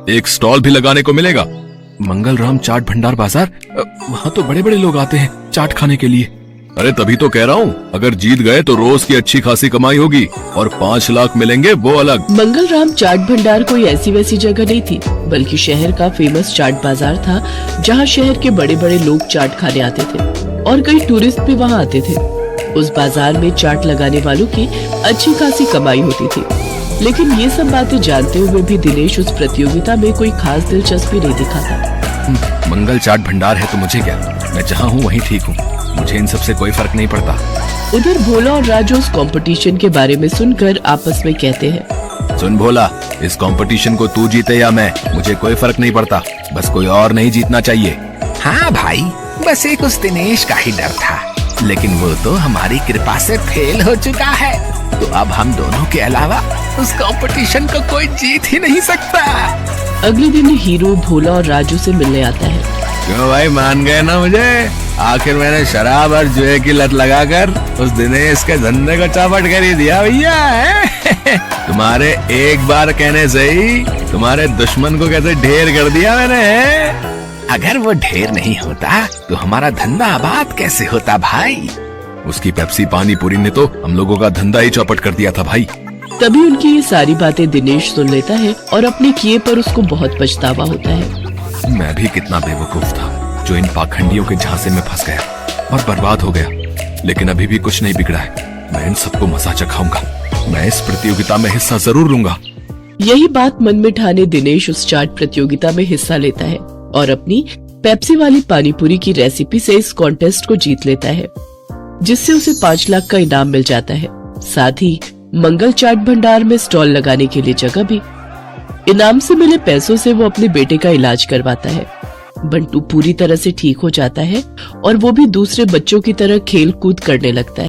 एक स्टॉल भी लगाने को मिलेगा। मंगलराम चाट भंडार बाजार, वहाँ तो बड़े बड़े लोग आते हैं चाट खाने के लिए। अरे तभी तो कह रहा हूँ, अगर जीत गए तो रोज की अच्छी खासी कमाई होगी और 5 लाख मिलेंगे वो अलग। मंगलराम चाट भंडार कोई ऐसी वैसी जगह नहीं थी, बल्कि शहर का फेमस चाट बाजार था, जहाँ शहर के बड़े बड़े लोग चाट खाने आते थे और कई टूरिस्ट भी वहाँ आते थे। उस बाजार में चाट लगाने वालों की अच्छी खासी कमाई होती थी, लेकिन ये सब बातें जानते हुए भी दिनेश उस प्रतियोगिता में कोई खास दिलचस्पी नहीं दिखाता। मंगल चाट भंडार है तो मुझे क्या, मैं जहाँ हूँ वहीं ठीक हूँ, मुझे इन सब से कोई फर्क नहीं पड़ता। उधर भोला और राजू उस कंपटीशन के बारे में सुनकर आपस में कहते हैं, सुन भोला, इस कंपटीशन को तू जीते या मैं, मुझे कोई फर्क नहीं पड़ता, बस कोई और नहीं जीतना चाहिए। हाँ भाई, बस एक उस दिनेश का ही डर था, लेकिन वो तो हमारी कृपा से फेल हो चुका है, तो अब हम दोनों के अलावा उस कंपटीशन को कोई जीत ही नहीं सकता। अगले दिन हीरो भोला और राजू से मिलने आता है। क्यों भाई, मान गए ना मुझे? आखिर मैंने शराब और जुए की लत लगाकर उस दिनेश के धंधे को चौपट कर ही दिया भैया। तुम्हारे एक बार कहने से ही तुम्हारे दुश्मन को कैसे ढेर कर दिया मैंने। अगर वो ढेर नहीं होता तो हमारा धंधा आबाद कैसे होता भाई? उसकी पेप्सी पानी पूरी ने तो हम लोगों का धंधा ही चौपट कर दिया था भाई। तभी उनकी ये सारी बातें दिनेश सुन लेता है और अपने किए पर उसको बहुत पछतावा होता है। मैं भी कितना बेवकूफ था जो इन पाखंडियों के झांसे में फंस गया और बर्बाद हो गया, लेकिन अभी भी कुछ नहीं बिगड़ा है। मैं इन सबको मजा चखाऊंगा, मैं इस प्रतियोगिता में हिस्सा जरूर लूंगा। यही बात मन में ठाने दिनेश उस चाट प्रतियोगिता में हिस्सा लेता है और अपनी पेप्सी वाली पानीपुरी की रेसिपी से इस कॉन्टेस्ट को जीत लेता है, जिससे उसे 5 लाख का इनाम मिल जाता है। साथ ही मंगल चाट भंडार में स्टॉल लगाने के लिए जगह भी। इनाम से मिले पैसों से वो अपने बेटे का इलाज करवाता है। बंटू पूरी तरह से ठीक हो जाता है और वो भी दूसरे बच्चों की तरह खेल कूद करने लगता है।